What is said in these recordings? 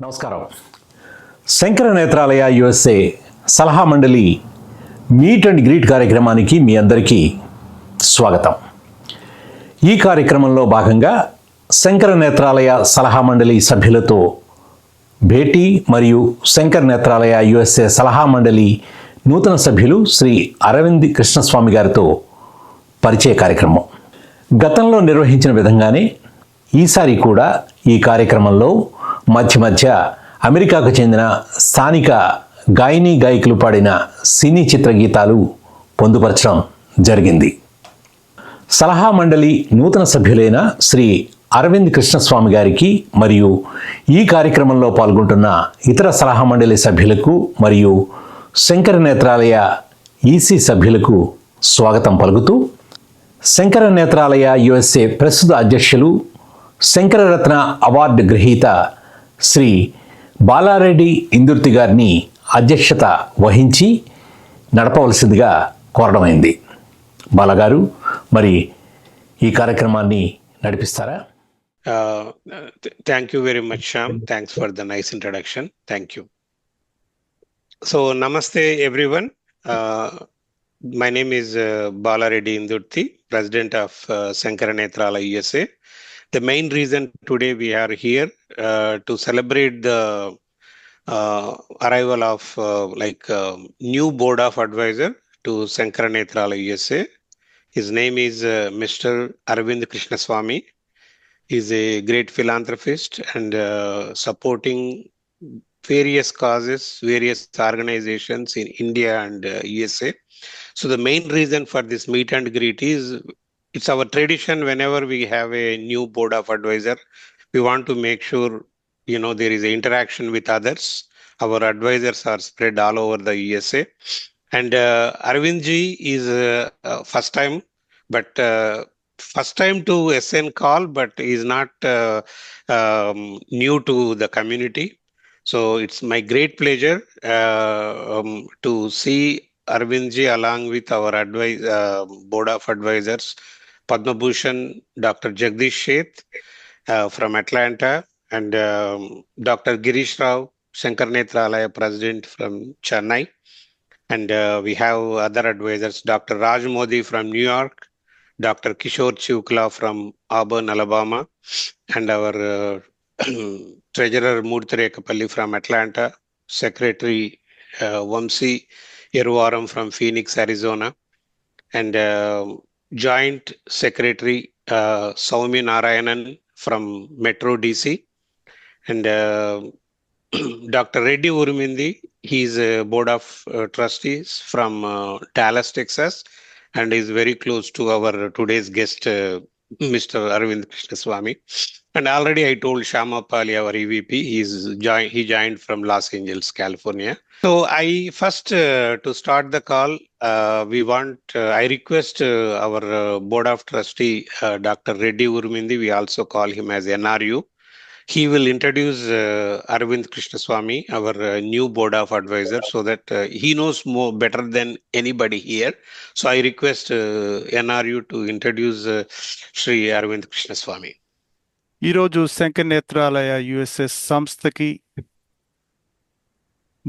నమస్కారం. శంకర నేత్రాలయ యుఎస్ఏ సలహా మండలి మీట్ అండ్ గ్రీట్ కార్యక్రమానికి మీ అందరికీ స్వాగతం. ఈ కార్యక్రమంలో భాగంగా శంకర నేత్రాలయ సలహా మండలి సభ్యులతో భేటీ మరియు శంకర నేత్రాలయ యుఎస్ఏ సలహా మండలి నూతన సభ్యులు శ్రీ అరవింద్ కృష్ణస్వామి గారితో పరిచయ కార్యక్రమం. గతంలో నిర్వహించిన విధంగానే ఈసారి కూడా ఈ కార్యక్రమంలో మధ్య అమెరికాకు చెందిన స్థానిక గాయనీ గాయకులు పాడిన సినీ చిత్రగీతాలు పొందుపరచడం జరిగింది. సలహా మండలి నూతన సభ్యులైన శ్రీ అరవింద్ కృష్ణస్వామి గారికి మరియు ఈ కార్యక్రమంలో పాల్గొంటున్న ఇతర సలహా మండలి సభ్యులకు మరియు శంకర నేత్రాలయ ఈసీ సభ్యులకు స్వాగతం పలుకుతూ, శంకర నేత్రాలయ యుఎస్ఏ ప్రస్తుత అధ్యక్షులు శంకరరత్న అవార్డు గ్రహీత శ్రీ బాలారెడ్డి ఇందుర్తి గారిని అధ్యక్షత వహించి నడపవలసిందిగా కోరడమైంది. బాలగారు, మరి ఈ కార్యక్రమాన్ని నడిపిస్తారా? Thank you very much, Shyam. Thanks for the nice introduction. Thank you. So, namaste everyone. My name is Balareddy Indurthi, President of Sankara Nethralaya USA. The main reason today we are here to celebrate the arrival of new board of advisor to Sankara Nethralaya USA. His name is Mr. Arvind Krishnaswami. He is a great philanthropist and supporting various causes, various organizations in India and USA. So the main reason for this meet and greet is it's our tradition whenever we have a new board of advisor, we want to make sure, there is an interaction with others. Our advisors are spread all over the USA. And Arvind ji is first time to SN call, but is not new to the community. So it's my great pleasure to see Arvind ji along with our board of advisors, Padma Bhushan, Dr. Jagdish Sheth from Atlanta, and Dr. Girish Rao, Sankara Nethralaya President from Chennai. And we have other advisors, Dr. Raj Modi from New York, Dr. Kishore Chukla from Auburn, Alabama, and our Treasurer Murthy Rekapalli from Atlanta, Secretary Vamsi Yervaram from Phoenix, Arizona, and Joint Secretary Saumi Narayanan from Metro DC, and Dr. Reddy Urmindi, he is a board of trustees from Dallas, Texas, and is very close to our today's guest, Mr. Arvind Krishnaswami. And already I told Shyamapali, our EVP, he joined from Los Angeles, California. So I first, to start the call, I request our board of trustee, Dr. Reddy Urmindi, we also call him as NRU. He will introduce Arvind Krishnaswamy, our new board of advisors, so that he knows more better than anybody here. So I request NRU to introduce Sri Arvind Krishnaswamy. ఈరోజు Shankara Nethralaya USA సంస్థకి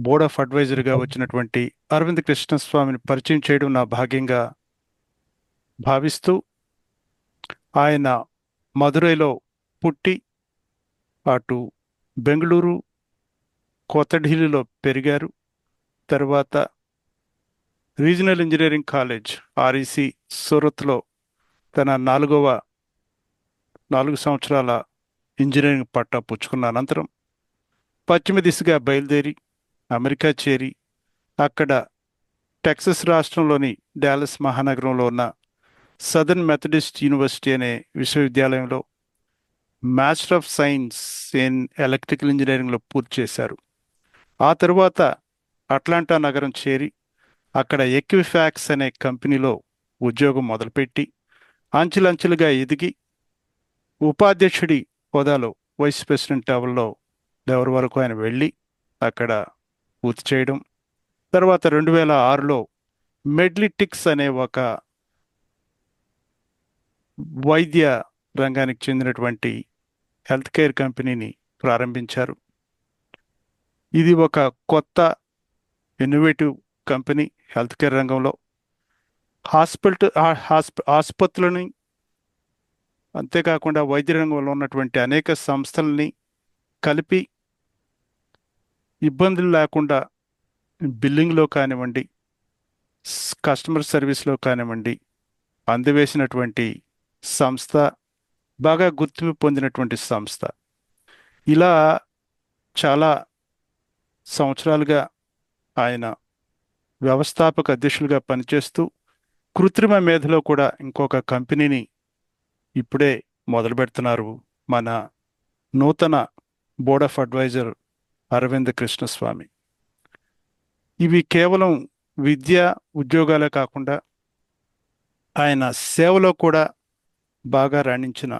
board of అడ్వైజర్గా వచ్చినటువంటి అరవింద్ కృష్ణస్వామిని పరిచయం చేయడం నా భాగ్యంగా భావిస్తూ, ఆయన మదురైలో పుట్టి అటు బెంగళూరు, కొత్తఢిల్లీలో పెరిగారు. తర్వాత రీజనల్ ఇంజనీరింగ్ కాలేజ్ ఆర్ఈసి సూరత్లో తన 4 సంవత్సరాల ఇంజనీరింగ్ పట్టా పుచ్చుకున్న అనంతరం పశ్చిమ దిశగా బయలుదేరి అమెరికా చేరి అక్కడ టెక్సస్ రాష్ట్రంలోని డాలస్ మహానగరంలో ఉన్న సదర్న్ మెథడిస్ట్ యూనివర్సిటీ అనే విశ్వవిద్యాలయంలో master of science in electrical ఇంజనీరింగ్లో పూర్తి చేశారు. ఆ తరువాత అట్లాంటా నగరం చేరి అక్కడ ఎక్విఫాక్స్ అనే కంపెనీలో ఉద్యోగం మొదలుపెట్టి అంచెలంచెలుగా ఎదిగి ఉపాధ్యక్షుడి హోదాలో వైస్ ప్రెసిడెంట్ లెవెల్ వరకు ఆయన వెళ్ళి అక్కడ పూర్తి చేయడం. తర్వాత 2006లో మెడ్లిటిక్స్ అనే ఒక వైద్య రంగానికి చెందినటువంటి హెల్త్ కేర్ కంపెనీని ప్రారంభించారు. ఇది ఒక కొత్త ఇన్నోవేటివ్ కంపెనీ హెల్త్ కేర్ రంగంలో. ఆసుపత్రులని, అంతేకాకుండా వైద్య రంగంలో ఉన్నటువంటి అనేక సంస్థలని కలిపి ఇబ్బందులు లేకుండా బిల్లింగ్లో కానివ్వండి, కస్టమర్ సర్వీస్లో కానివ్వండి అందవేసినటువంటి సంస్థ, బాగా గుర్తింపు పొందినటువంటి సంస్థ. ఇలా చాలా సంవత్సరాలుగా ఆయన వ్యవస్థాపక అధ్యక్షులుగా పనిచేస్తూ కృత్రిమ మేధలో కూడా ఇంకొక కంపెనీని ఇప్పుడే మొదలు పెడుతున్నారు మన నూతన board of advisor Aravind Krishnaswamy. ఇవి కేవలం విద్య ఉద్యోగాలే కాకుండా ఆయన సేవలో కూడా బాగా రాణించిన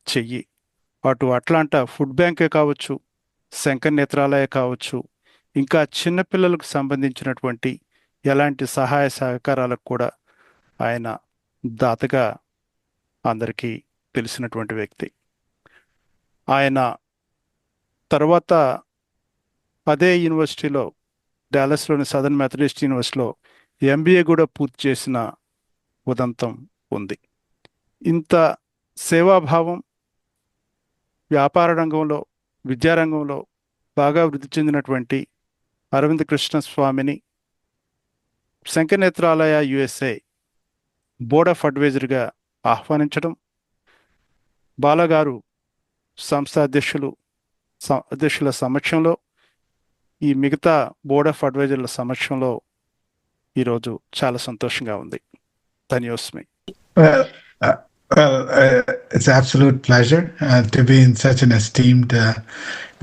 చెయ్యి. అటు అట్లాంటా ఫుడ్ బ్యాంకే కావచ్చు, శంకర నేత్రాలయ కావచ్చు, ఇంకా చిన్నపిల్లలకు సంబంధించినటువంటి ఎలాంటి సహాయ సహకారాలకు కూడా ఆయన దాతగా అందరికీ తెలిసినటువంటి వ్యక్తి. ఆయన తర్వాత అదే యూనివర్సిటీలో, డాలస్లోని సదర్న్ మెథడిస్ట్ యూనివర్సిటీలో ఎంబీఏ కూడా పూర్తి చేసిన ఉదంతం ఉంది. ఇంత సేవాభావం వ్యాపార రంగంలో, విద్యారంగంలో బాగా వృద్ధి చెందినటువంటి అరవింద్ కృష్ణస్వామిని Sankara Nethralaya USA board of అడ్వైజర్గా ఆహ్వానించడం, బాలగారు సంస్థ అధ్యక్షుల సమక్షంలో, ఈ మిగతా బోర్డ్ ఆఫ్ అడ్వైజర్ల సమక్షంలో ఈరోజు చాలా సంతోషంగా ఉంది. ధన్యోస్మి. Well, it's absolute pleasure to be in such an esteemed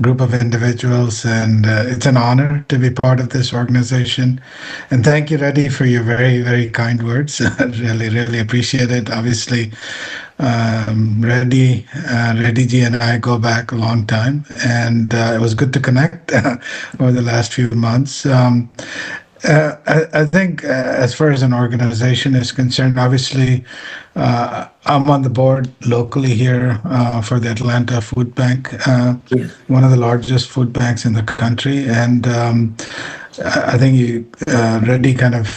group of individuals, and it's an honor to be part of this organization. And thank you, Reddy, for your very, very kind words. Really, really appreciate it. Obviously, Reddy ji and I go back a long time, and it was good to connect over the last few months. I think as far as an organization is concerned, obviously, I'm on the board locally here for the Atlanta Food Bank, one of the largest food banks in the country. And I think Reddy kind of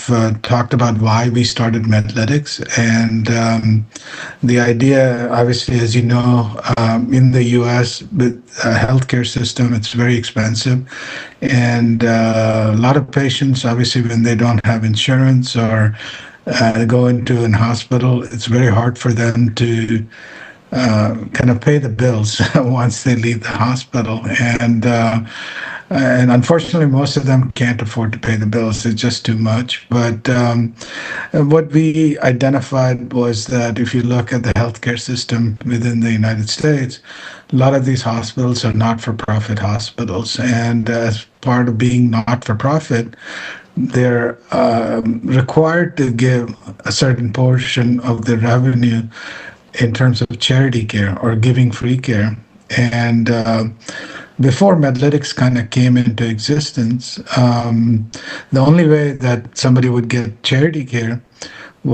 talked about why we started Medlytics. And the idea, obviously, as you know, in the US, with healthcare system, it's very expensive. And a lot of patients, obviously, when they don't have insurance or go into an hospital, it's very hard for them to kind of pay the bills once they leave the hospital. And unfortunately, most of them can't afford to pay the bills. It's just too much. But what we identified was that if you look at the healthcare system within the United States, a lot of these hospitals are not-for-profit hospitals. And as part of being not-for-profit, they're required to give a certain portion of the revenue in terms of charity care or giving free care. And before Medlytics kind of came into existence, the only way that somebody would get charity care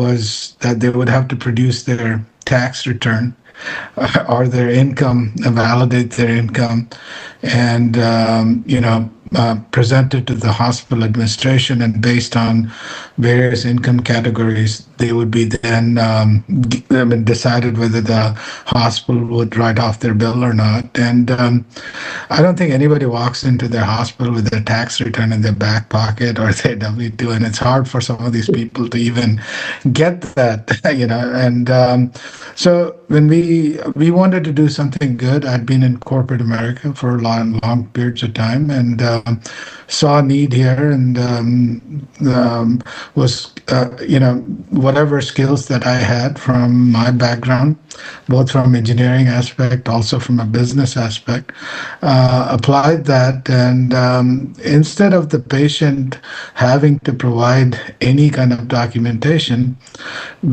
was that they would have to produce their tax return or their income, validate their income, and present it to the hospital administration, and based on various income categories, they would be then decided whether the hospital would write off their bill or not. And I don't think anybody walks into their hospital with their tax return in their back pocket or their W-2, and it's hard for some of these people to even get that, And so when we wanted to do something good, I'd been in corporate America for long periods of time, and saw a need here, and was whatever skills that I had from my background, both from engineering aspect, also from a business aspect, applied that. And instead of the patient having to provide any kind of documentation,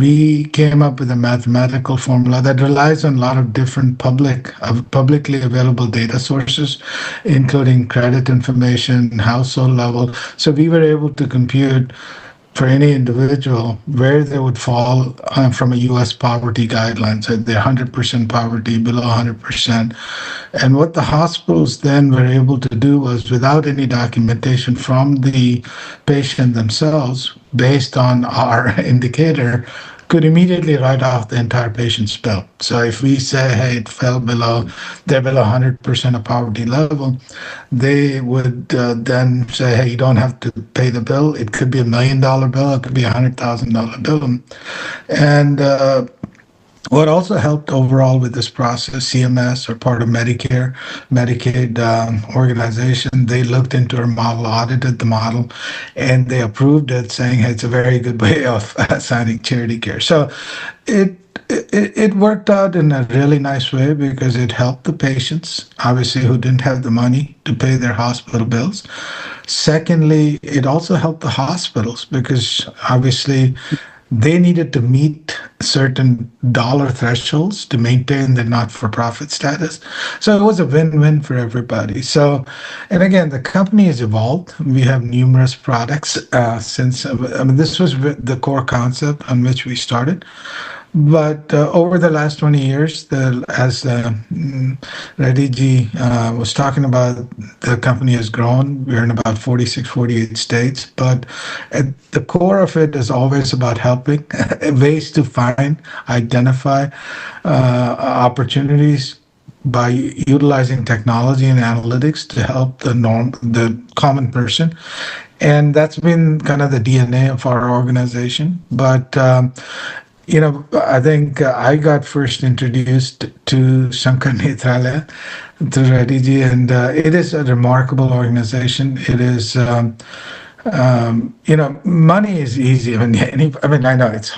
we came up with a mathematical formula that relies on a lot of different publicly available data sources, including credit information, household level. So we were able to compute for any individual where they would fall from a U.S. poverty guideline. So they're 100% poverty, below 100%. And what the hospitals then were able to do was, without any documentation from the patient themselves, based on our indicator, could immediately write off the entire patient's bill. So if we say, hey, it fell below, they're below 100% of poverty level, they would then say, hey, you don't have to pay the bill. It could be $1 million bill, it could be $100,000 bill. And what also helped overall with this process, CMS, or part of Medicare, Medicaid organization, they looked into our model, audited the model, and they approved it, saying, hey, it's a very good way of assigning charity care. So it worked out in a really nice way because it helped the patients, obviously, who didn't have the money to pay their hospital bills. Secondly, it also helped the hospitals because obviously they needed to meet certain dollar thresholds to maintain their not-for-profit status. So it was a win-win for everybody. So, and again, the company has evolved. We have numerous products since, this was the core concept on which we started. But over the last 20 years, as Reddy Ji was talking about, the company has grown. We're in about 46, 48 states. But at the core of it is always about helping, ways to find, identify opportunities by utilizing technology and analytics to help the common person. And that's been kind of the DNA of our organization. But I think I got first introduced to Sankara Nethralaya through Reddy Ji, and it is a remarkable organization. It is, money is easy. I know it's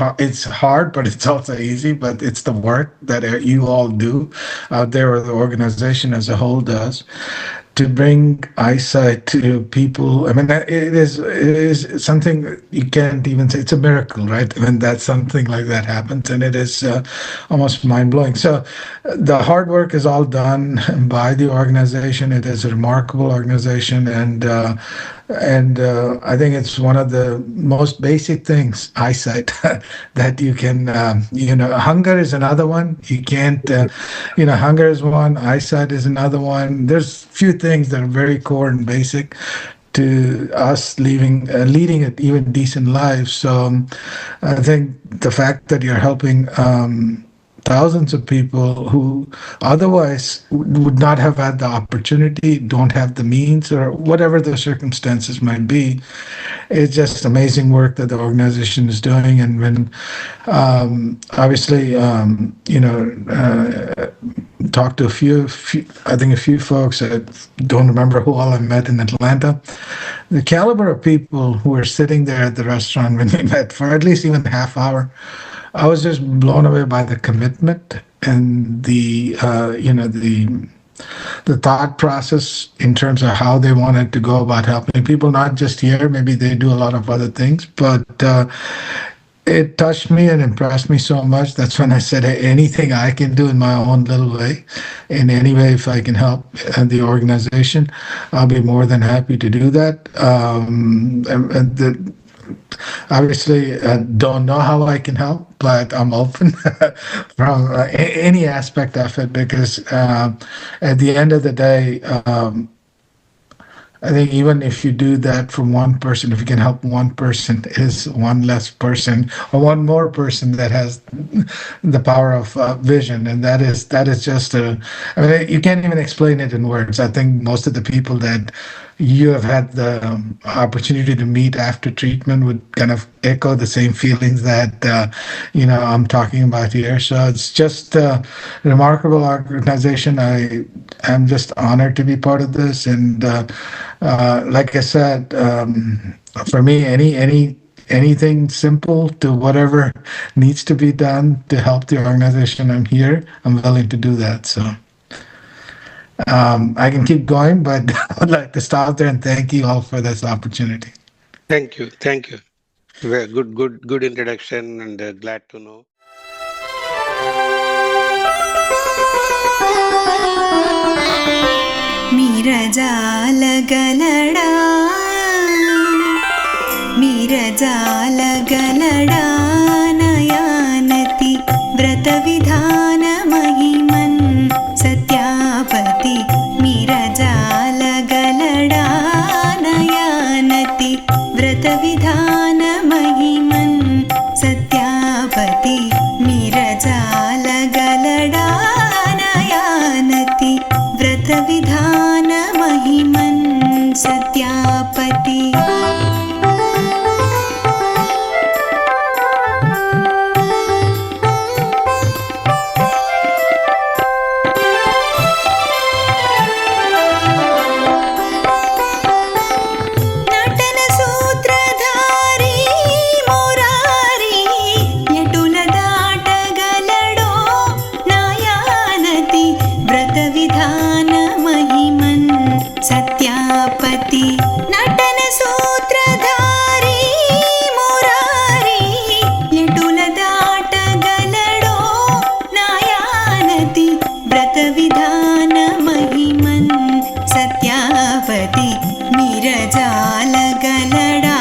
hard, but it's also easy. But it's the work that you all do out there, or the organization as a whole does, to bring eyesight to people. It is something you can't even say. It's a miracle, right? When something like that happens, and it is almost mind-blowing. So the hard work is all done by the organization. It is a remarkable organization, and I think it's one of the most basic things, eyesight, that you can, hunger is another one. You can't, hunger is one, eyesight is another one. There's few things that are very core and basic to us leading an even decent life. So I think the fact that you're helping thousands of people who otherwise would not have had the opportunity, don't have the means, or whatever the circumstances might be. It's just amazing work that the organization is doing. And when, obviously, talked to a few folks. I don't remember who all I met in Atlanta. The caliber of people who were sitting there at the restaurant when we met for at least even a half hour, I was just blown away by the commitment and the thought process in terms of how they wanted to go about helping people, not just here. Maybe they do a lot of other things, but it touched me and impressed me so much. That's when I said, hey, anything I can do in my own little way, in any way, if I can help the organization, I'll be more than happy to do that. Obviously, I don't know how I can help, but I'm open from any aspect of it, because at the end of the day, I think even if you do that from one person, if you can help one person, is one less person or one more person that has the power of vision. And that is just you can't even explain it in words. I think most of the people that you have had the opportunity to meet after treatment would kind of echo the same feelings that I'm talking about here. So it's just a remarkable organization. I am just honored to be part of this, and like I said, for me, anything simple to whatever needs to be done to help the organization, I'm here. I'm willing to do that. So. I can keep going, but I would like to stop there and thank you all for this opportunity. Thank you. Very good introduction, and glad to know. मीरजाल व्रतविधानमहिमन् सत्यापति मिरजालगलडानयानति व्रतविधानमहिमन् सत्यापति मिरजालगलडानयानति व्रतविधानमहिमन् सत्यापति सत्यापति नटन सूत्रधारी Murari यटुल दाटगलडो नायानति व्रत विधान महिमन् सत्यापति मिरजाल गलडा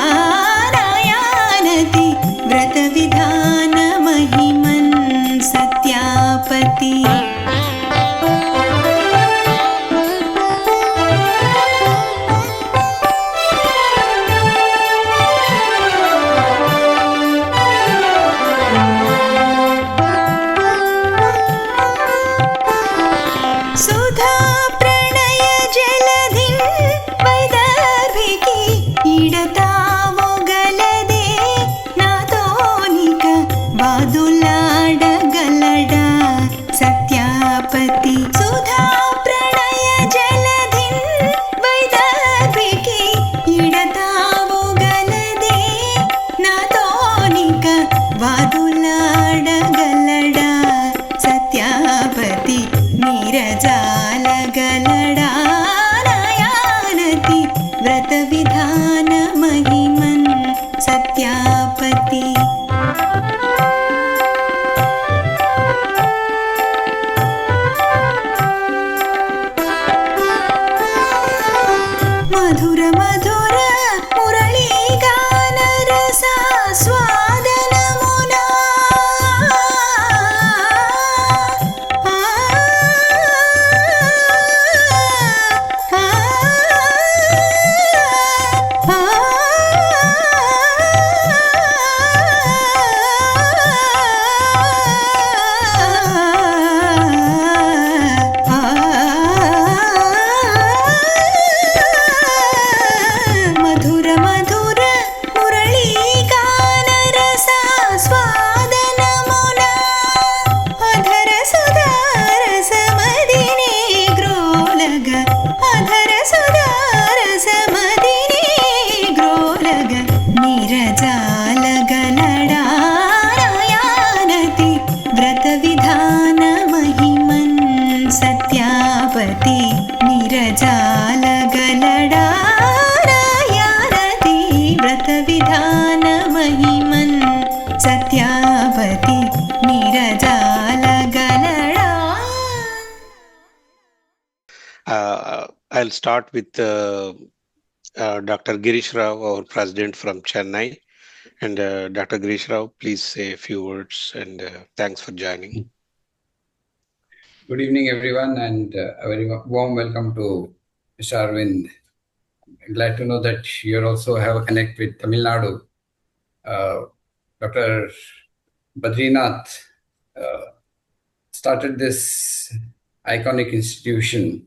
नायानति व्रत विधान महिमन् सत्यापति मधुर मधुर मुरली गान रस स्वादन मुना I'll start with Dr. Girish Rao, our president from Chennai. And Dr. Girish Rao, please say a few words and thanks for joining. Good evening, everyone, and a very warm welcome to Mr. Arvind. Glad to know that you also have a connect with Tamil Nadu. Dr. Badrinath started this iconic institution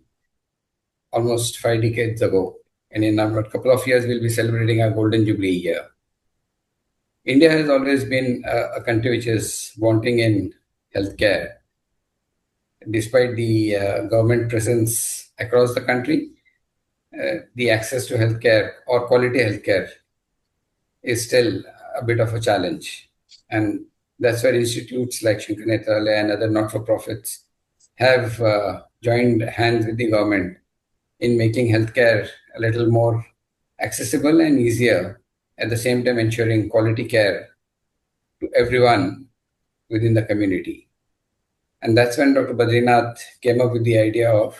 almost 5 decades ago. And in a couple of years, we'll be celebrating our Golden Jubilee year. India has always been a country which is wanting in healthcare. Despite the government presence across the country, the access to healthcare or quality healthcare is still a bit of a challenge. And that's where institutes like Sankara Nethralaya and other not-for-profits have joined hands with the government in making healthcare a little more accessible and easier, at the same time ensuring quality care to everyone within the community. And that's when Dr. Badrinath came up with the idea of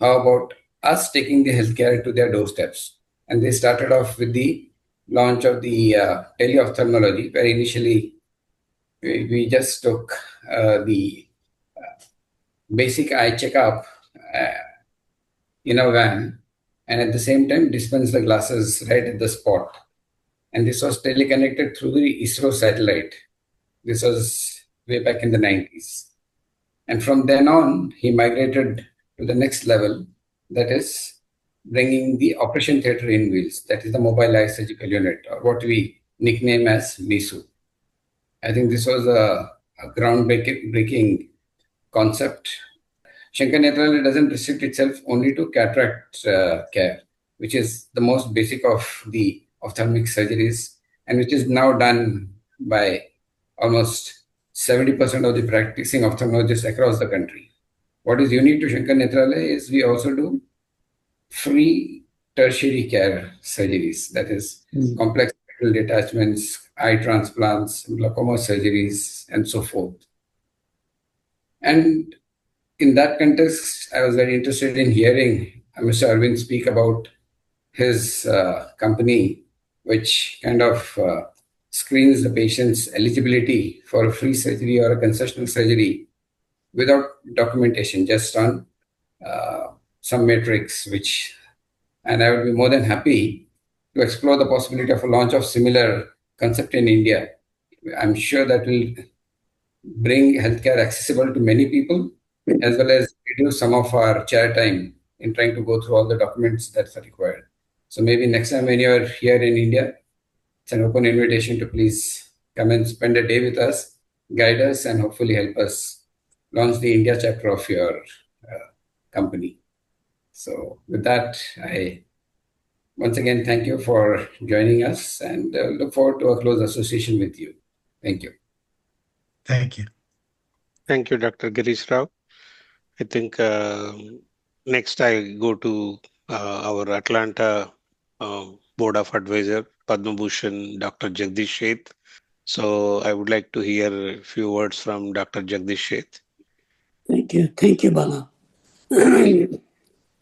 how about us taking the healthcare to their doorsteps. And they started off with the launch of the teleophthalmology, where initially we just took the basic eye checkup in a van, and at the same time dispense the glasses right at the spot. And this was teleconnected through the ISRO satellite. This was way back in the 90s. And from then on, he migrated to the next level, that is bringing the operation theater in wheels, that is the mobile eye surgical unit, or what we nickname as MISU. I think this was a groundbreaking concept. Sankara Nethralaya doesn't restrict itself only to cataract care, which is the most basic of the ophthalmic surgeries, and which is now done by almost 70% of the practicing ophthalmologists across the country. What is unique to Sankara Nethralaya is we also do free tertiary care surgeries, that is complex retinal detachments, eye transplants, glaucoma surgeries, and so forth. And in that context, I was very interested in hearing Mr. Arvind speak about his company, which kind of screens the patient's eligibility for a free surgery or a concessional surgery without documentation, just on some metrics, and I would be more than happy to explore the possibility of a launch of similar concept in India. I'm sure that will bring healthcare accessible to many people, as well as reduce some of our chair time in trying to go through all the documents that are required. So maybe next time when you're here in India, it's an open invitation to please come and spend a day with us, guide us, and hopefully help us launch the India chapter of your company. So with that, I once again thank you for joining us, and look forward to a close association with you. Thank you. Thank you. Thank you, Dr. Girish Rao. I think next I go to our Atlanta Board of Advisor, Padma Bhushan, Dr. Jagdish Sheth. So I would like to hear a few words from Dr. Jagdish Sheth. Thank you, Bala.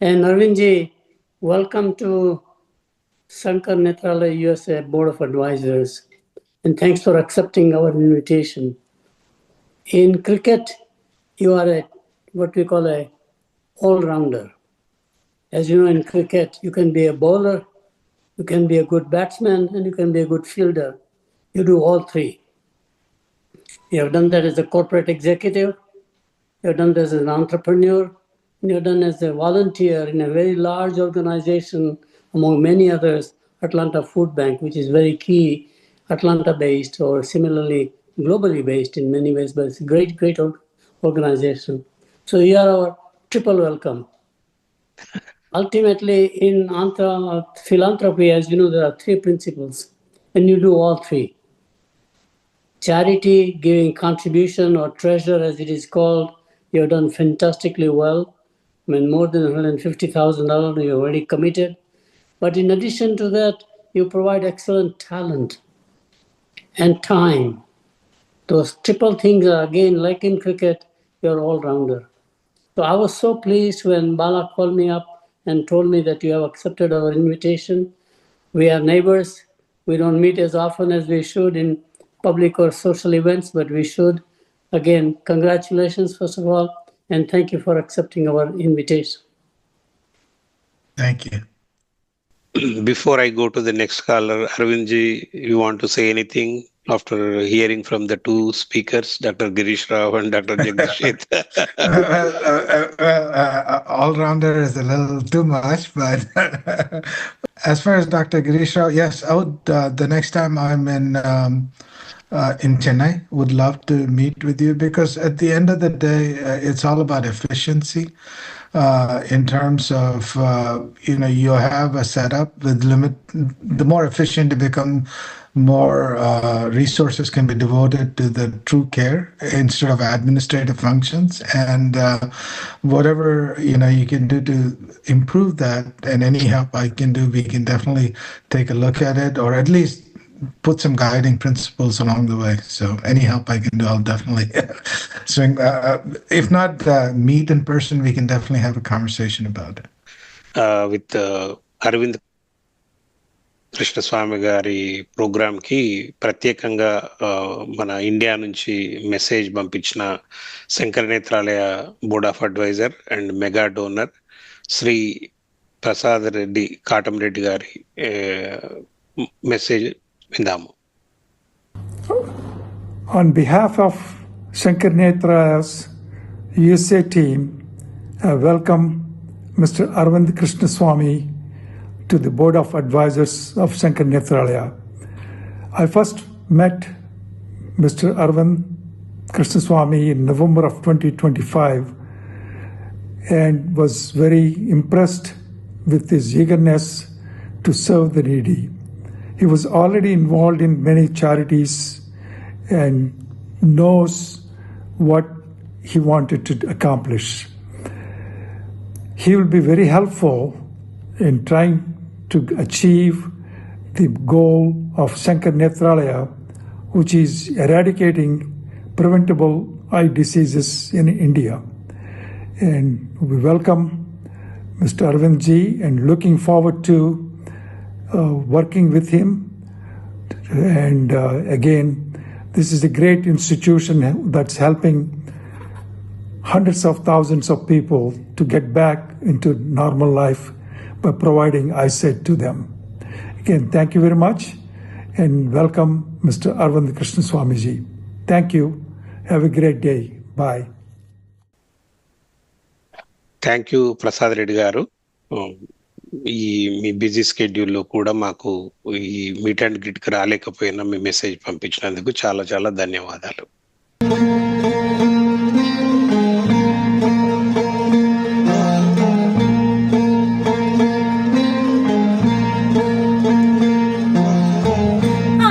And Arvindji, welcome to Sankara Nethralaya USA Board of Advisors, and thanks for accepting our invitation. In cricket, you are what we call a all-rounder. As you know, in cricket, you can be a bowler, you can be a good batsman, and you can be a good fielder. You do all three. You have done that as a corporate executive, you have done this as an entrepreneur, and you have done as a volunteer in a very large organization, among many others, Atlanta Food Bank, which is very key, Atlanta-based or similarly globally based in many ways, but it's a great organization. So you are our triple welcome. Ultimately, in philanthropy, as you know, there are three principles, and you do all three. Charity, giving contribution or treasure, as it is called, you have done fantastically well. I mean, more than $150,000 you already committed. But in addition to that, you provide excellent talent and time. Those triple things are, again, like in cricket, you're all-rounder. So I was so pleased when Bala called me up and told me that you have accepted our invitation. We are neighbors. We don't meet as often as we should in public or social events, but we should. Again, congratulations, first of all, and thank you for accepting our invitation. Thank you. Before I go to the next caller, Arvindji, you want to say anything after hearing from the two speakers, Dr. Girish Rao and Dr. Jagdish Sheth? All-rounder is a little too much, but as far as Dr. Girish Rao, yes, I would, the next time I'm in Chennai, would love to meet with you, because at the end of the day, it's all about efficiency. In terms of, you have a setup with the more efficient you become, more resources can be devoted to the true care instead of administrative functions. And whatever, you can do to improve that, and any help I can do, we can definitely take a look at it, or at least put some guiding principles along the way. So any help I can do, I'll definitely swing. If not meet in person, we can definitely have a conversation about it. With Arvind Krishnaswamy గారి ప్రోగ్రాంకి ప్రత్యేకంగా మన India నుంచి message పంపించిన Sankara Nethralaya board of advisor and mega donor Shri Prasad Reddy Katamreddy గారి message విందాము. On behalf of Sankara Nethralaya's USA team, I welcome Mr. Arvind Krishnaswami to the Board of Advisors of Sankara Nethralaya. I first met Mr. Arvind Krishnaswami in November of 2025 and was very impressed with his eagerness to serve the needy. He was already involved in many charities and knows what he wanted to accomplish. He will be very helpful in trying to achieve the goal of Sankara Nethralaya, which is eradicating preventable eye diseases in India. And we welcome Mr. Arvind ji and looking forward to working with him. And again, this is a great institution that's helping hundreds of thousands of people to get back into normal life by providing eyesight to them. Again, thank you very much and welcome Mr. Arvind Krishnaswami ji. Thank you. Have a great day. Bye. Thank you Prasad Reddy గారు. ఈ మీ busy స్కెడ్యూల్లో కూడా మాకు ఈ meet and గ్రీట్కి రాలేకపోయినా me message పంపించినందుకు చాలా చాలా ధన్యవాదాలు. ఆ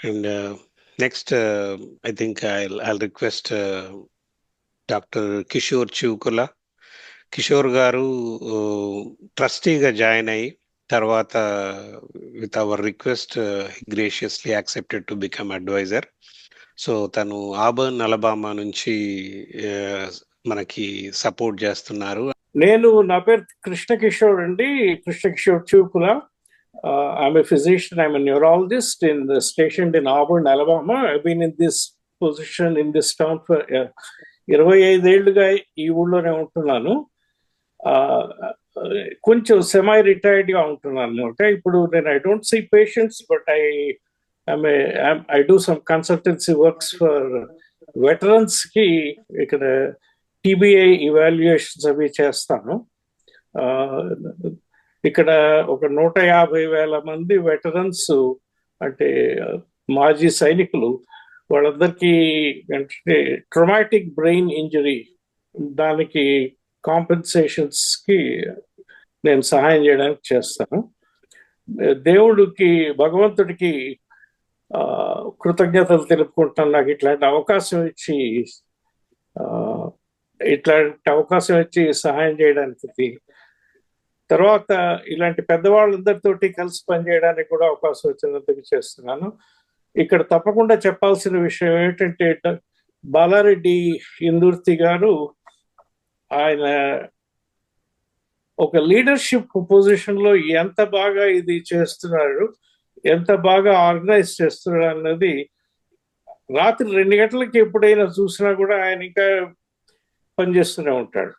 And next, I think I'll request Dr. Kishore Chukula. Kishore గారు ట్రస్టీగా జాయిన్ అయ్యి తర్వాత with our request graciously accepted to become advisor. So తను ఆబర్న్ అలబామా నుంచి మనకి సపోర్ట్ చేస్తున్నారు. నా పేరు కృష్ణ కిషోర్ అండి, Krishna Kishore చూకుల. I'm a physician, I'm a neurologist stationed in Auburn, Alabama. I've been in this position in this town for 25 ఏళ్ళుగా ఈ ఊళ్ళోనే ఉంటున్నాను. కొంచెం సెమై రిటైర్డ్గా ఉంటున్నాను అనమాట. ఇప్పుడు నేను I don't see patients, but I do some consultancy works for వెటరన్స్కి. ఇక్కడ టీబీఐ ఇవాల్యుయేషన్స్ అవి చేస్తాను. ఇక్కడ ఒక 150,000 మంది వెటరన్స్, అంటే మాజీ సైనికులు, వాళ్ళందరికీ అంటే ట్రమాటిక్ బ్రెయిన్ ఇంజరీ, దానికి కాంపెన్సేషన్స్కి నేను సహాయం చేయడానికి చేస్తాను. దేవుడికి, భగవంతుడికి కృతజ్ఞతలు తెలుపుకుంటాను నాకు ఇట్లాంటి అవకాశం ఇచ్చి సహాయం చేయడానికి. తర్వాత ఇలాంటి పెద్దవాళ్ళందరితోటి కలిసి పనిచేయడానికి కూడా అవకాశం వచ్చినందుకు చేస్తున్నాను. ఇక్కడ తప్పకుండా చెప్పాల్సిన విషయం ఏంటంటే, బాలారెడ్డి ఇందుర్తి గారు ఆయన ఒక లీడర్షిప్ పొజిషన్ లో ఎంత బాగా ఇది చేస్తున్నాడు, ఎంత బాగా ఆర్గనైజ్ చేస్తున్నాడు అన్నది రాత్రి 2 గంటలకి ఎప్పుడైనా చూసినా కూడా ఆయన ఇంకా పనిచేస్తూనే ఉంటాడు.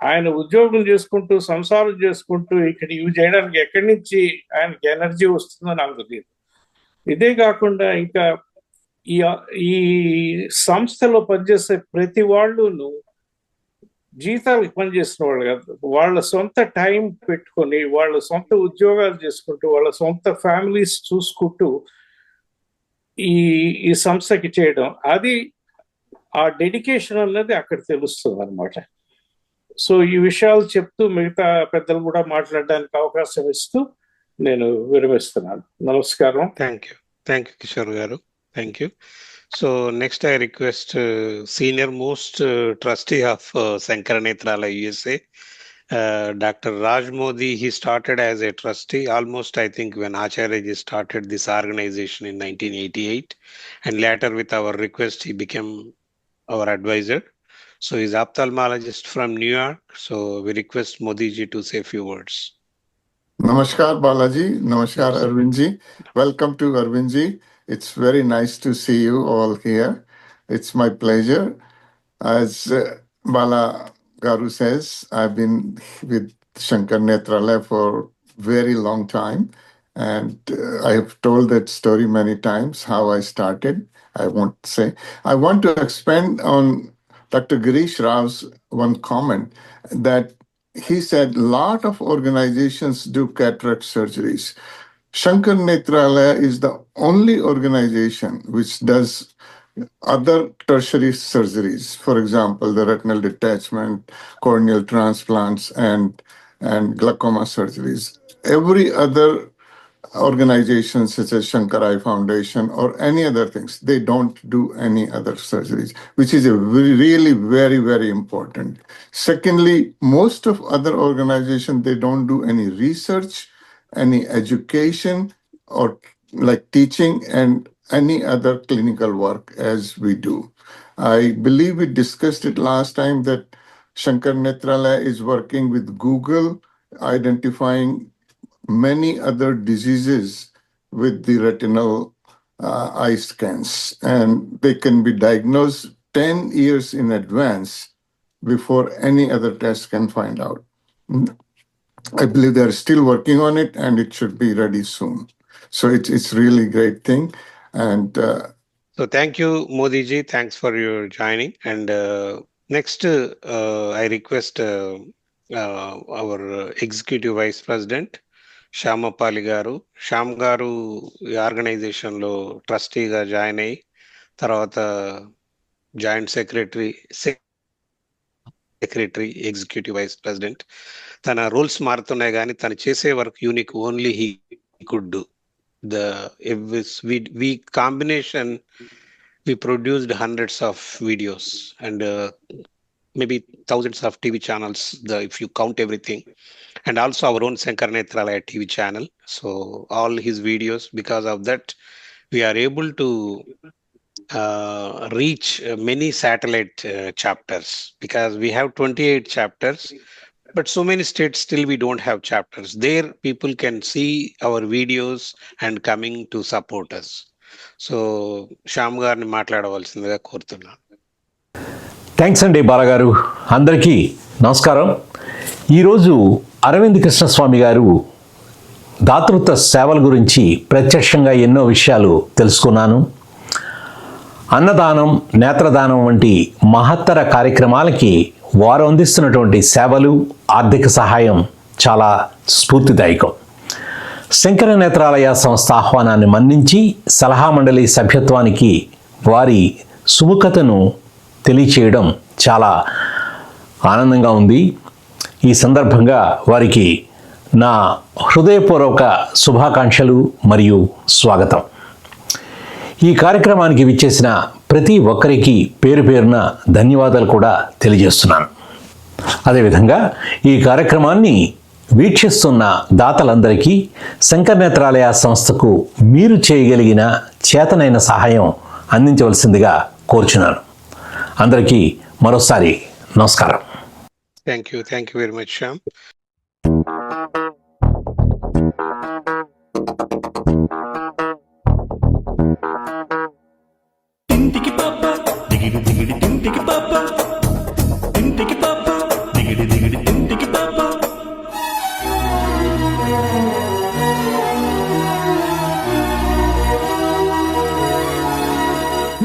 ఆయన ఉద్యోగం చేసుకుంటూ, సంసారం చేసుకుంటూ ఇక్కడ ఇవి చేయడానికి ఎక్కడి నుంచి ఆయనకి ఎనర్జీ వస్తుందో నాకు తెలియదు. ఇదే కాకుండా ఇంకా ఈ సంస్థలో పనిచేసే ప్రతి వాళ్ళును జీతాలకు పనిచేసిన వాళ్ళు కాదు, వాళ్ళ సొంత టైం పెట్టుకొని, వాళ్ళ సొంత ఉద్యోగాలు చేసుకుంటూ, వాళ్ళ సొంత ఫ్యామిలీస్ చూసుకుంటూ ఈ సంస్థకి చేయడం, అది ఆ డెడికేషన్ అన్నది అక్కడ తెలుస్తుంది అనమాట. సో ఈ విషయాలు చెప్తూ మిగతా పెద్దలు కూడా మాట్లాడడానికి అవకాశం ఇస్తూ నేను విరమిస్తున్నాను. నమస్కారం. థ్యాంక్ యూ కిషోర్ గారు, thank you. So next I request senior most trustee of Sankara Nethralaya USA, Dr. Raj Modi. He started as a trustee almost, I think, when Acharya started this organization in 1988, and later with our request he became our advisor. So he's ophthalmologist from New York. So we request Modi ji to say a few words. Namaskar Balaji, namaskar Arvind ji. Welcome to Arvind ji. It's very nice to see you all here. It's my pleasure. As Bala Garu says, I've been with Sankara Nethralaya for very long time, and I have told that story many times, how I started. I won't say. I want to expand on Dr. Girish Rao's one comment that he said a lot of organizations do cataract surgeries. Sankara Nethralaya is the only organization which does other tertiary surgeries. For example, the retinal detachment, corneal transplants, and glaucoma surgeries. Every other organizations such as Shankar Eye Foundation or any other things, they don't do any other surgeries, which is really very, very important. Secondly, most of other organizations, they don't do any research, any education, or like teaching and any other clinical work as we do. I believe we discussed it last time that Sankara Nethralaya is working with Google, identifying many other diseases with the retinal eye scans, and they can be diagnosed 10 years in advance before any other test can find out. I believe they're still working on it, and it should be ready soon. So it's really great thing. And so thank you, Modi ji. Thanks for your joining. And next, I request our Executive Vice President, Shyamapali garu. Shyam garu ఈ ఆర్గనైజేషన్లో ట్రస్టీగా join అయ్యి తర్వాత joint secretary, executive vice president. తన rules మారుతున్నాయి కానీ తను చేసే work unique, only he could do. We combination, we produced hundreds of videos and maybe thousands of TV channels, if you count everything, and also our own Sankara Nethralaya TV channel. So all his videos, because of that, we are able to reach many satellite chapters, because we have 28 chapters, but so many states still we don't have chapters. There people can see our videos and coming to support us. So Shyam గారిని మాట్లాడవలసిందిగా కోరుతున్నాను. Thanks అండి బాలగారు. అందరికీ నమస్కారం. ఈరోజు అరవింద్ కృష్ణస్వామి గారు దాతృత్వ సేవల గురించి ప్రత్యక్షంగా ఎన్నో విషయాలు తెలుసుకున్నాను. అన్నదానం, నేత్రదానం వంటి మహత్తర కార్యక్రమాలకి వారు అందిస్తున్నటువంటి సేవలు, ఆర్థిక సహాయం చాలా స్ఫూర్తిదాయకం. శంకర నేత్రాలయ సంస్థ ఆహ్వానాన్ని మన్నించి సలహా మండలి సభ్యత్వానికి వారి సుముఖతను తెలియచేయడం చాలా ఆనందంగా ఉంది. ఈ సందర్భంగా వారికి నా హృదయపూర్వక శుభాకాంక్షలు మరియు స్వాగతం. ఈ కార్యక్రమానికి విచ్చేసిన ప్రతి ఒక్కరికి పేరు పేరున ధన్యవాదాలు కూడా తెలియజేస్తున్నాను. అదేవిధంగా ఈ కార్యక్రమాన్ని వీక్షిస్తున్న దాతలందరికీ శంకర నేత్రాలయ సంస్థకు మీరు చేయగలిగిన చేతనైన సహాయం అందించవలసిందిగా కోరుచున్నాను. అందరికీ మరోసారి నమస్కారం. Thank you very much Shyam.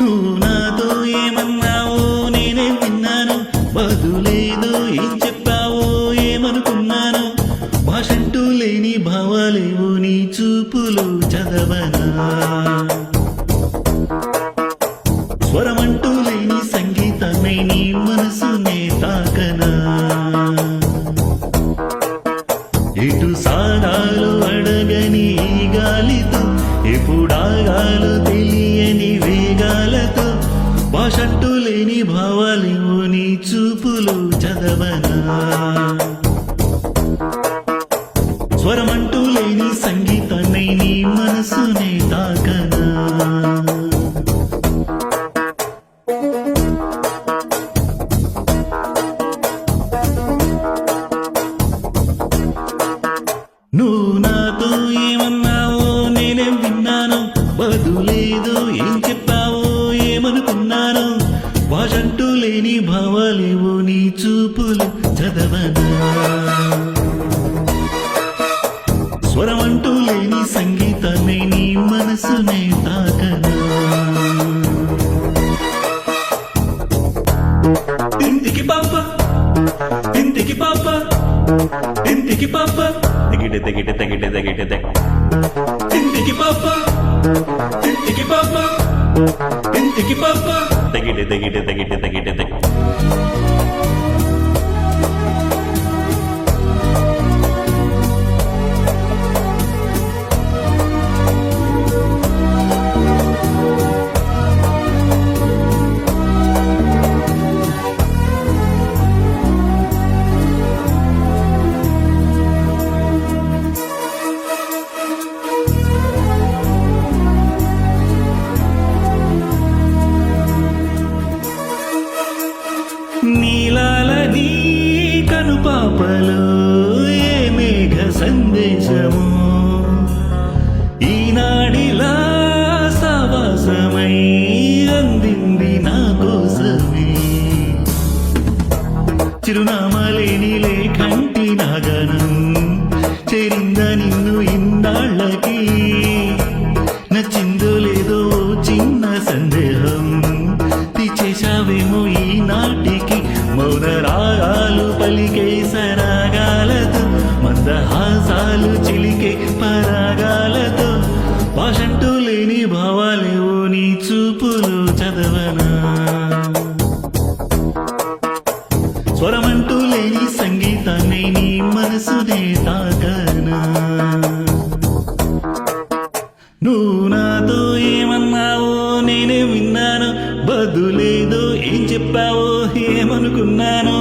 నువ్వు నాతో ఏమన్నావో నేనే విన్నాను, బదులేదో ఏం చెప్పావో ఏమనుకున్నాను. భాషంటూ లేని భావాలేవో నీ చూపులు చదవనా, స్వరమంటూ లేని సంగీతమే నీ మనసునే తాకనా. ఎటు సాగాలో అడగని ఈ గాలితో, ఎప్పుడాగాలో తెలియని వేగాలతో, భాషంటూ లేని భావాలేవో నీ చూపులు చదవనా, స్వరమంటూ లేని సంగీతాన్ని నీ మనసునే తాకనా. నువ్వు నాతో ఏమన్నావో నేనేం విన్నాను, బదులేదో ఏం చెప్పావో ఏమనుకున్నాను. భాషంటూ లేని భావాలేవో నీ చూపులు చదవనా, స్వరమంటూ లేని సంగీతాన్ని నీ మనసునే తాకనా. ఇంటికి పాప, ఇంటికి పాప, ఇంటికి పాప, దిగిటే దిగిటే దిగిటే దిగిటే దిగ. ఇంటికి పాప, ఇంటికి పాప, ఇంటికి పాప, దిగిటే దిగిటే దిగిటే దిగిటే దిగ. నీలాలని కనుపాపలో ఏ మేఘ సందేశము, ఈనాడిలా సావాసమై అందింది నా కోసమే. చిరునామాలేని లేఖంటి నాగనం చేరిందా నిన్ను ఇన్నాళ్ళకి. నచ్చిందో లేదో చిన్న సందేహం తీచేశావేమో ఈనాటికి. మౌన రాగాలు పలికే సరాగాలతో, మందహాసాలు చిలికే పరాగాలతో, భాషంటూ లేని భావాలేవో నీ చూపులు చదవనా, స్వరమంటూ లేని సంగీతాన్ని నీ మనసునే తాకనా. బదులేదో ఏం చెప్పావో ఏమనుకున్నాను.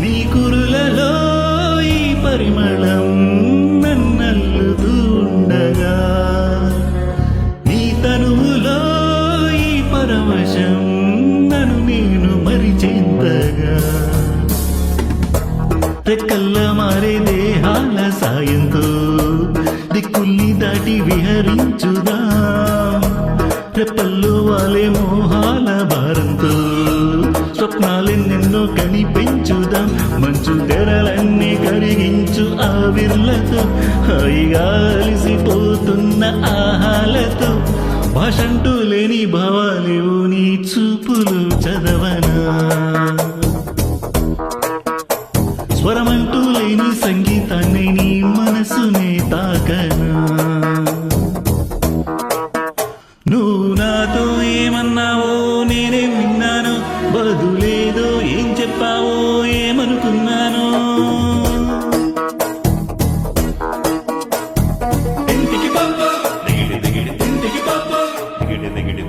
నీ కురులలో ఈ పరిమళం నన్నల్లుతూ ఉండగా, నీ తనువులో ఈ పరవశం నన్ను నేను మరిచేంతగా, రెక్కల్ల మారే దేహాల సాయంతో దిక్కుల్ని దాటి విహరించుదా, రెప్పల్లో వాలే మోహాల భారంతో స్వప్నాలెన్నెన్నో కనిపించుదాం, మంచు తెరలన్నీ కరిగించు ఆవిర్లతో, హాయిగా అలిసిపోతున్న ఆహాలతో, భాషంటూ లేని భావాలేవు నీ చూపులు చదవనా, స్వరమంటూ లేని సంగీతాన్ని నీ మనసునే తాకనా, నువ్వు నాతో ఏమన్నావో నేనే విన్నాను, బదులేదో ఏం చెప్పావో ఏమనుకున్నాను. ఇంటికి పాప దిగిడి దిగిడి ఇంటికి పాప Digidi Digidi.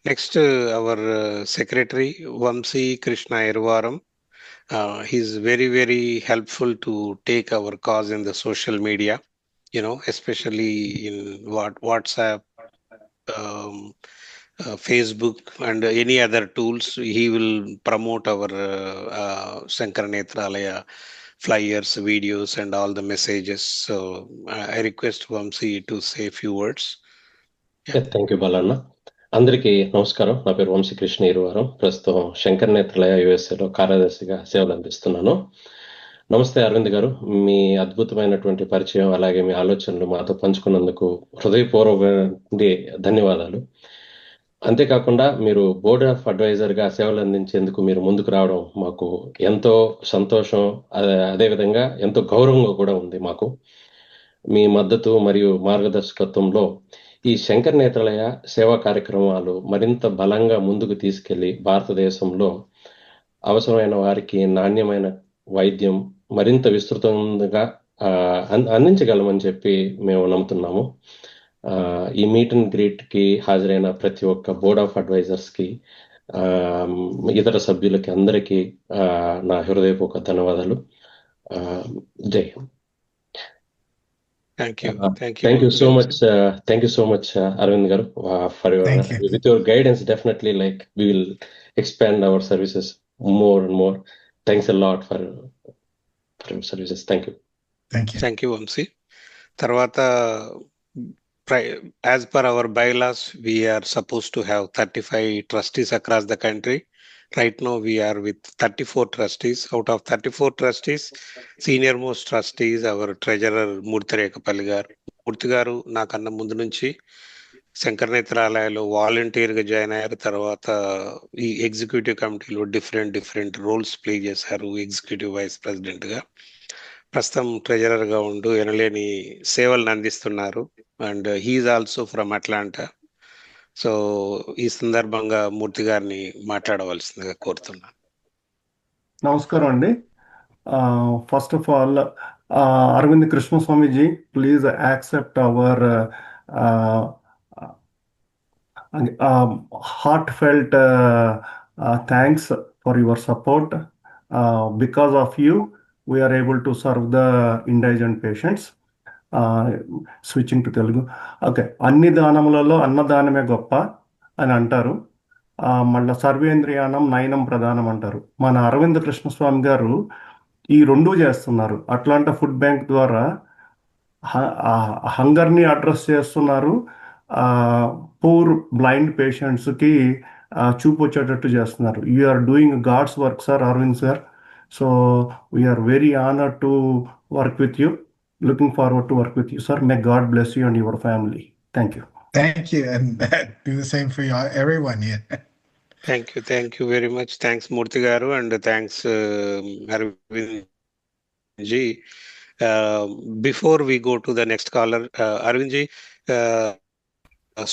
Next, our secretary Vamsi Krishna Irvaram. He's very, very helpful to take our cause in the social media, especially in WhatsApp, Facebook, and any other tools. He will promote our Sankara Nethralaya flyers, videos, and all the messages. So I request Vamsi to say a few words. Thank you Balanna. అందరికీ నమస్కారం. నా పేరు వంశీ కృష్ణ ఇరువారం. ప్రస్తుతం శంకర నేత్రాలయ యుఎస్ఏలో కార్యదర్శిగా సేవలు అందిస్తున్నాను. నమస్తే అరవింద్ గారు, మీ అద్భుతమైనటువంటి పరిచయం అలాగే మీ ఆలోచనలు మాతో పంచుకున్నందుకు హృదయపూర్వక ధన్యవాదాలు. అంతేకాకుండా మీరు బోర్డ్ ఆఫ్ అడ్వైజర్గా సేవలు అందించేందుకు మీరు ముందుకు రావడం మాకు ఎంతో సంతోషం, అదేవిధంగా ఎంతో గౌరవంగా కూడా ఉంది మాకు. మీ మద్దతు మరియు మార్గదర్శకత్వంలో ఈ శంకర నేత్రాలయ సేవా కార్యక్రమాలు మరింత బలంగా ముందుకు తీసుకెళ్లి భారతదేశంలో అవసరమైన వారికి నాణ్యమైన వైద్యం మరింత విస్తృతంగా అందించగలమని చెప్పి మేము నమ్ముతున్నాము. ఈ మీట్ అండ్ గ్రీట్ కి హాజరైన ప్రతి ఒక్క బోర్డ్ ఆఫ్ అడ్వైజర్స్ కి, ఇతర సభ్యులకి అందరికీ నా హృదయపూర్వక ధన్యవాదాలు. జై Hind. Thank you. Thank you so much. Thank you so much, Arvind garu, for your with your guidance. Definitely, like we will expand our services more and more. Thanks a lot for your services. Thank you. Thank you, Vamsi. Tarvata, as per our bylaws, we are supposed to have 35 trustees across the country. Right now, we are with 34 trustees. Out of 34 trustees, senior most trustees, our treasurer Murthy Rekapalli garu. Murthy garu nakanna mundu nunchi Shankara నేత్రాలయలో వాలంటీర్గా join అయ్యారు. తర్వాత ఈ executive కమిటీలో different roles play చేశారు. Executive vice ప్రెసిడెంట్గా, ప్రస్తుతం ట్రెజరర్గా ఉంటూ ఎనలేని సేవలను అందిస్తున్నారు. And he's also from Atlanta. So ఈ సందర్భంగా మూర్తి గారిని మాట్లాడవలసిందిగా కోరుతున్నాను. నమస్కారం అండి. ఫస్ట్ ఆఫ్ ఆల్, అరవింద్ కృష్ణస్వామిజీ, please accept our heartfelt thanks for your support. Because of you, we are able to serve the indigent patients. Switching to Telugu. Okay. అన్ని దానములలో అన్నదానమే గొప్ప అని అంటారు. మళ్ళీ సర్వేంద్రియానం నయనం ప్రధానం అంటారు. మన అరవింద్ కృష్ణస్వామి గారు ఈ రెండూ చేస్తున్నారు. అట్లాంటా ఫుడ్ బ్యాంక్ ద్వారా హంగర్ని అడ్రస్ చేస్తున్నారు. పూర్ బ్లైండ్ పేషెంట్స్కి చూపు వచ్చేటట్టు చేస్తున్నారు. You are doing God's work sir, Aravind sir. So we are very honoured to work with you. Looking forward to work with you, sir. May God bless you and your family. Thank you. Thank you, and do the same for you, everyone here. Thank you very much. Thanks, Murthy Garu, and thanks, Arvind ji. Before we go to the next caller, Arvind ji,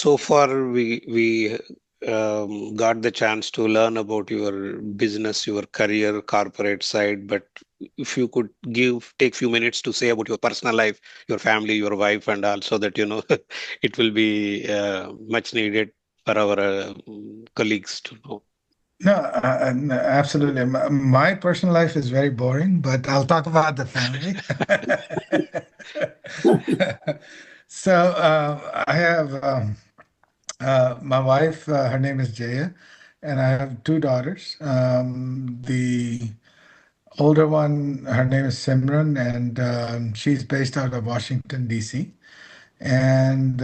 so far we got the chance to learn about your business, your career, corporate side, but if you could take few minutes to say about your personal life, your family, your wife, and also that, you know, it will be much needed for our colleagues to know. No, absolutely. My personal life is very boring, but I'll talk about the family. So I have my wife, her name is Jaya, and I have 2 daughters. The older one, her name is Simran, and she's based out of Washington, D.C. And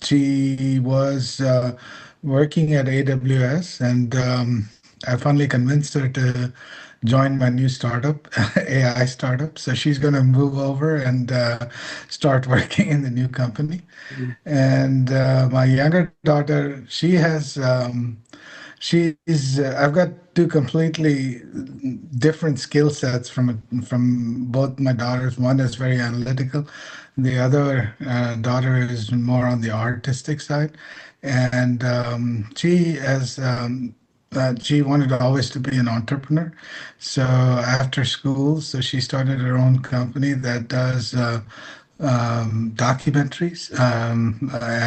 she was working at AWS, and I finally convinced her to join my new startup, AI startup. So she's going to move over and start working in the new company. And my younger daughter, she has I've got 2 completely different skill sets from both my daughters. One is very analytical, the other daughter is more on the artistic side, and she wanted always to be an entrepreneur. So after school, she started her own company that does documentaries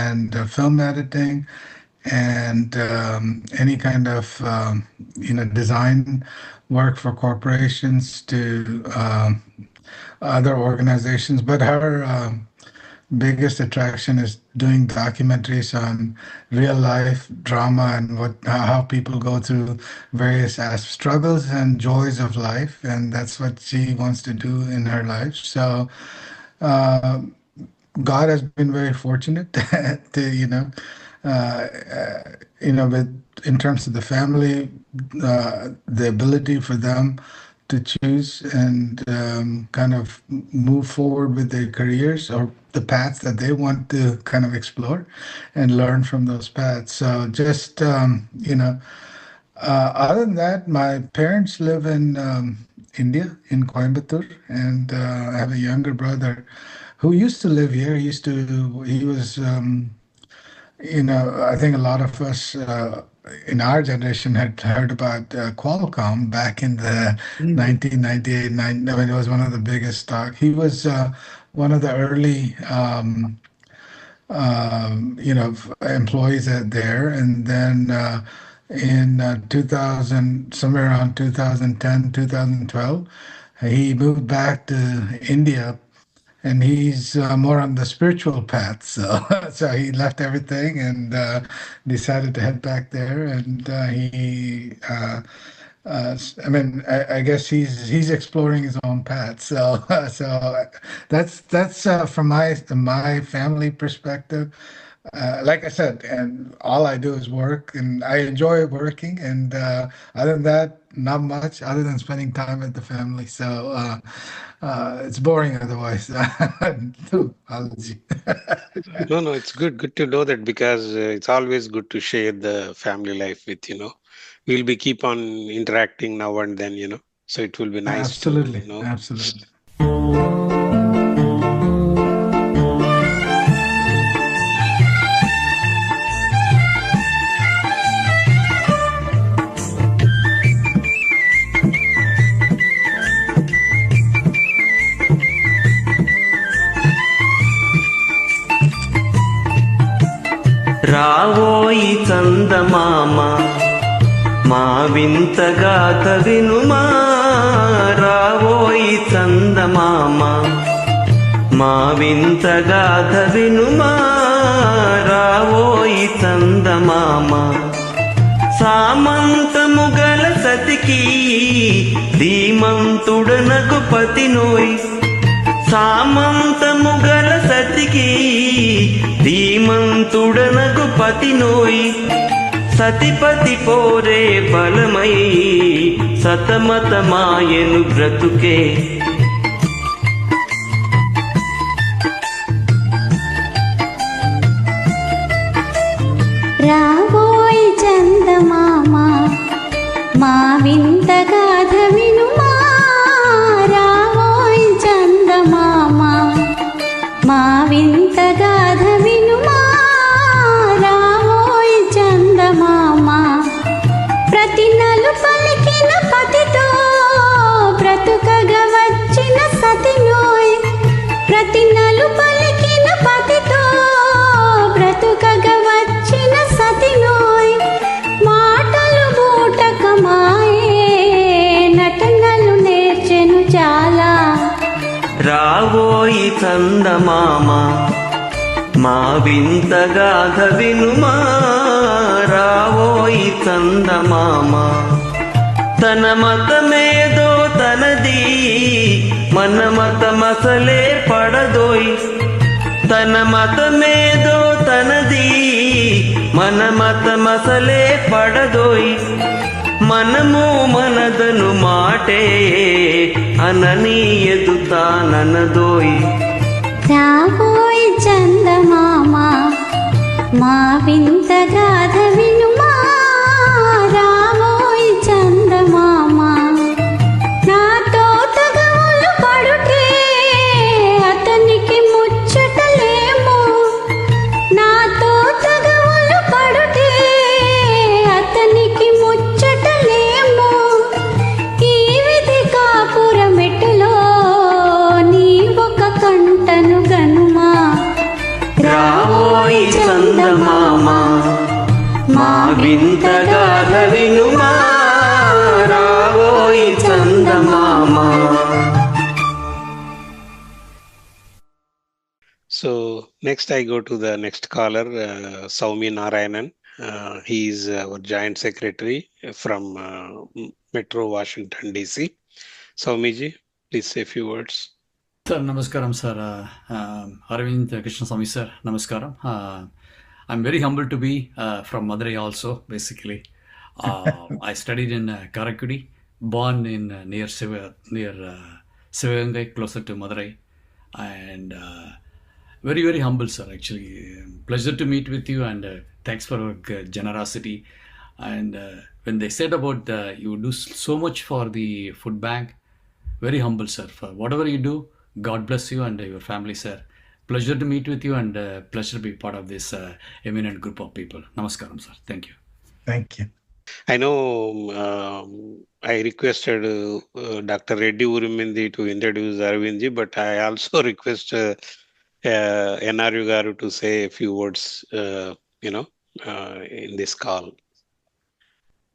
and film editing, and any kind of design work for corporations to other organizations. But her biggest attraction is doing documentaries on real life drama and how people go through various struggles and joys of life, and that's what she wants to do in her life. So God has been very fortunate to with in terms of the family, the ability for them to choose and kind of move forward with their careers or the paths that they want to kind of explore and learn from those paths. So just other than that, my parents live in India, in Coimbatore, and I have a younger brother who used to live here. He was I think a lot of us in our generation had heard about Qualcomm back in the 1998. I mean, it was one of the biggest stock. He was one of the early, employees there, and then in 2000, somewhere around 2010, 2012, he moved back to India. And he's more on the spiritual path, so he left everything and decided to head back there. And I guess he's exploring his own path. So that's from my family perspective. Like I said, and all I do is work, and I enjoy working. And other than that, not much other than spending time with the family. So it's boring otherwise. Apology. No, it's good to know that, because it's always good to share the family life with, we'll be keep on interacting now and then, so it will be nice. Absolutely. To know. Absolutely. రావోయి చందమామ మా వింతగాథ వినుమా, రావోయి చందమామ మా వింతగాథ వినుమా, రావోయి చందమామ సామంతముగల సతికి ధీమంతుడనకు పతినోయ్ సామంతముగల సతికి ధీమంతుడనకు పతినోయ్ సతిపతి పోరే బలమై సతమతమాయను బ్రతుకే రాబోయ్ చందమామ మా వింత గాథ వినుమా రాబోయ్ చందమామ మా వింత గాథ వినుమా రాబోయ్ చందమామ ప్రతి నలు పలికిన పతితో బ్రతుకగా వచ్చిన సతినోయ్ ప్రతి నలు పలికిన పతితో బ్రతుకగా వచ్చిన సతినోయ్ మాటలు బూటకమాయే నటనలు నేర్చెను చాలా రావోయి చందమామ మా వింత గాథ వినుమా రావోయి చందమామ తన మతమేదో తనది మన మతమసలే పడదోయ్ తన మతమేదో తనది మన మతమసలే పడదోయ్ మనము మనదను మాటే అననీయదు తాననదోయ్ రాబోయ్ చందమామ మా వింత గాథ వినుమా రాబోయ్ చందమామ నాతో తగవులు పడుటే అతనికి ముచ్చటలేమో నాతో తగవులు పడుటే అతనికి ముచ్చటలేమో ఈ విధి కాపురమెట్టులో నీ ఒక కంటను గనుమా రావోయి చందమామ మా వింత గాథ వినుమా రావోయి చందమామ So next I go to the next caller, Saumi Narayanan. He is our Joint Secretary from Metro Washington DC. Saumiji, please say a few words. Sir, namaskaram, sir. Arvind Krishnaswami, sir, namaskaram. I'm very humbled to be from Madurai also, basically. I studied in Karakudi, born in near Sivagangai, closer to Madurai. And very, very humble, sir, actually. Pleasure to meet with you, and thanks for your generosity. And when they said about you do so much for the food bank, very humble, sir. For whatever you do, God bless you and your family, sir. Pleasure to meet with you, and pleasure to be part of this eminent group of people. Namaskaram, sir. Thank you. Thank you. I know I requested Dr. Reddy Urimindi to introduce Arvindji, but I also request NRU Garu to say a few words, in this call.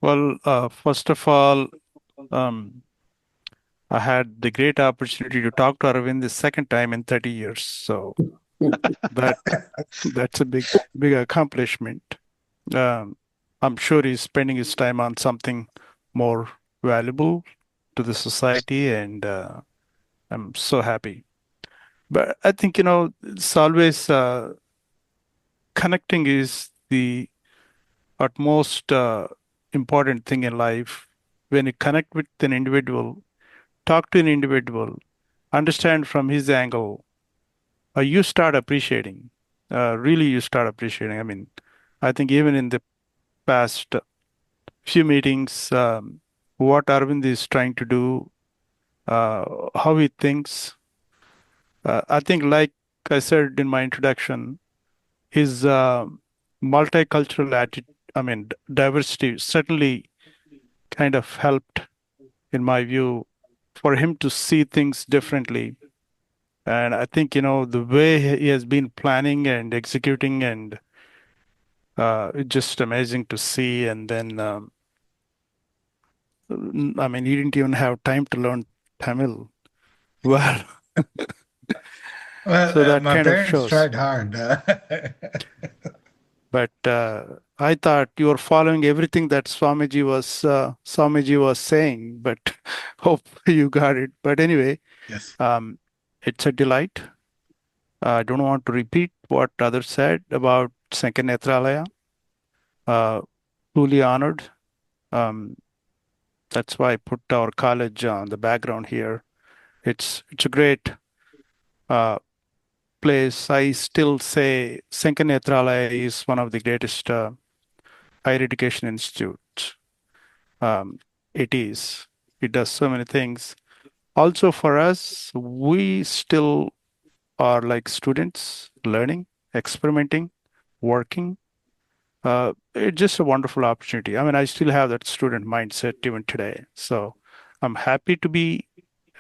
Well, first of all, I had the great opportunity to talk to Arvind the second time in 30 years. So that's a big accomplishment. I'm sure he's spending his time on something more valuable to the society, and I'm so happy. But I think, it's always connecting is the utmost important thing in life. When you connect with an individual, talk to an individual, understand from his angle, you start appreciating. Really, you start appreciating. I mean, I think even in the past few meetings, what Arvind is trying to do, how he thinks. I think, like I said in my introduction, his multicultural attitude, diversity certainly kind of helped, in my view, for him to see things differently. And I think, the way he has been planning and executing, and it's just amazing to see. And then, he didn't even have time to learn Tamil. Well, Well, so that my kind of parents shows. tried hard. But I thought you were following everything that Swamiji was saying, but hope you got it. But anyway, Yes. it's a delight. I don't want to repeat what others said about Sankara Nethralaya. Truly honored. That's why I put our college on the background here. It's a great place. I still say Sankara Nethralaya is one of the greatest higher education institutes. It is. It does so many things. Also for us, we still are like students, learning, experimenting, working. It's just a wonderful opportunity. I mean, I still have that student mindset even today. So I'm happy to be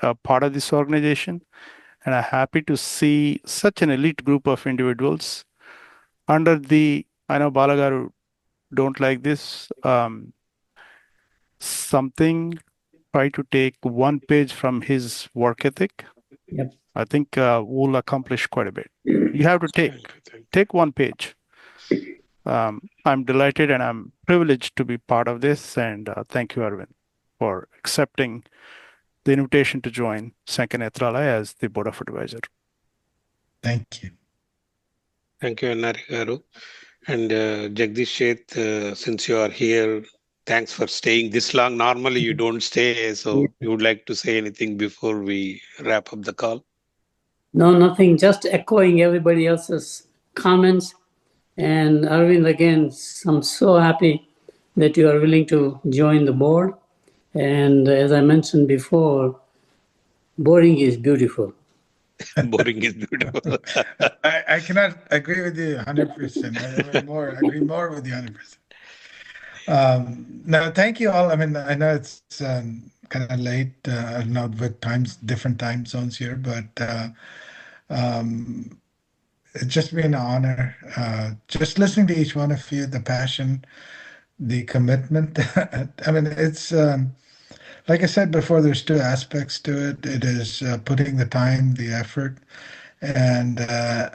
a part of this organization, and I'm happy to see such an elite group of individuals under the, I know Balagaru don't like this, something, try to take one page from his work ethic. Yep. I think we'll accomplish quite a bit. You have to take one page. I'm delighted and I'm privileged to be part of this. And thank you, Arvind, for accepting the invitation to join Sankara Nethralaya as the Board of Advisor. Thank you. Thank you, Annari Garu. And Jagdish Sheth, since you are here, thanks for staying this long. Normally you don't stay, so you would like to say anything before we wrap up the call? No, nothing, just echoing everybody else's comments. And Arvind, again, I'm so happy that you are willing to join the board. And as I mentioned before, boring is beautiful. Boring is beautiful. I cannot agree with you 100%. I agree more with you 100%. No, thank you all. I mean, I know it's kind of late. I don't know with different time zones here, but it's just been an honor. Just listening to each one of you, the passion, the commitment. I mean, it's like I said before, there's two aspects to it. It is putting the time, the effort, and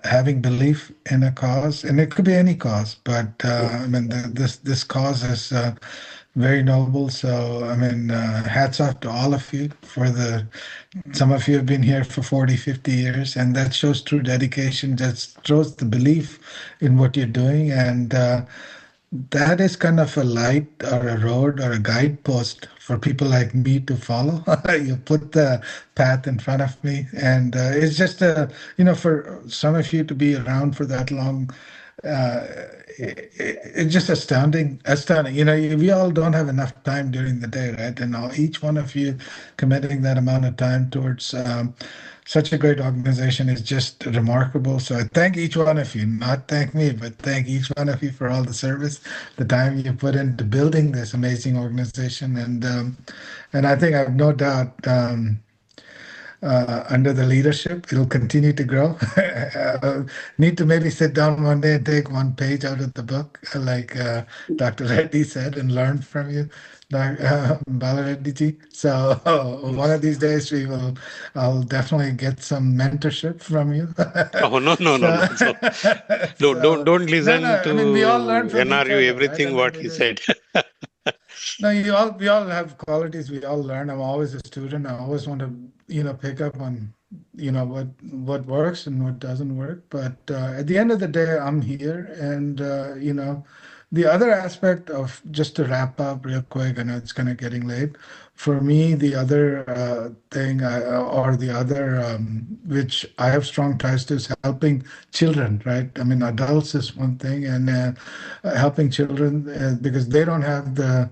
having belief in a cause, and it could be any cause. But I mean, this cause is very noble. So I mean, hats off to all of you for the. Some of you have been here for 40, 50 years, and that shows true dedication. That shows the belief in what you're doing, and that is kind of a light or a road or a guidepost for people like me to follow. You put the path in front of me, and it's just for some of you to be around for that long. It's just astounding. We all don't have enough time during the day, right? And each one of you committing that amount of time towards such a great organization is just remarkable. So I thank each one of you, not thank me, but thank each one of you for all the service, the time you put into building this amazing organization. And I think I have no doubt under the leadership, it'll continue to grow. Need to maybe sit down one day and take one page out of the book, like Dr. Reddy said, and learn from you, Balareddy ji. So one of these days I'll definitely get some mentorship from you. Oh no. So, don't listen to I mean, we all learn from each NRU other, everything right? what he said. No, we all have qualities. We all learn. I'm always a student. I always want to, pick up on, what works and what doesn't work. But at the end of the day, I'm here, and the other aspect of just to wrap up real quick. I know it's kind of getting late. For me, the other thing, or the other which I have strong ties to, is helping children. Right? I mean, adults is one thing, and helping children because they don't have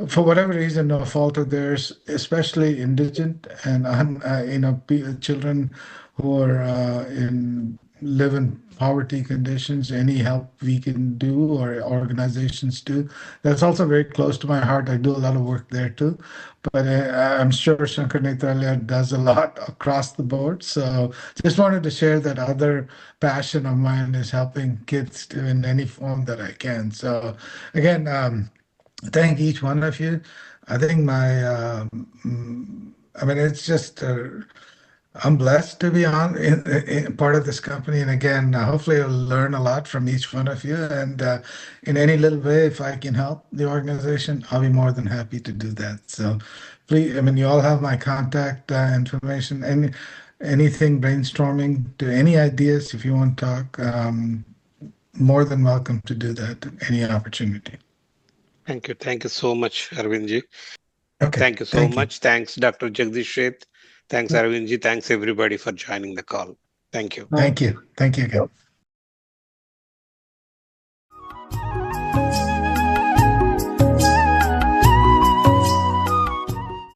for whatever reason, no fault of theirs, especially indigent and children who are live in poverty conditions. Any help we can do or organizations do, that's also very close to my heart. I do a lot of work there too, but I'm sure Sankara Nethralaya does a lot across the board. So just wanted to share that other passion of mine is helping kids in any form that I can. So again. Thank each one of you. I think I mean, it's just I'm blessed to be on in part of this company, and again, hopefully, I'll learn a lot from each one of you. And in any little way, if I can help the organization, I'll be more than happy to do that. So, please, I mean, you all have my contact information. Anything brainstorming, to any ideas, if you want to talk, more than welcome to do that. Any opportunity. Thank you. Thank you so much, Arvindji. Okay. Thank you so much. Thanks, Dr. Jagdish Sheth. Thanks, Arvindji. Thanks, everybody, for joining the call. Thank you. Thank you. Thank you again.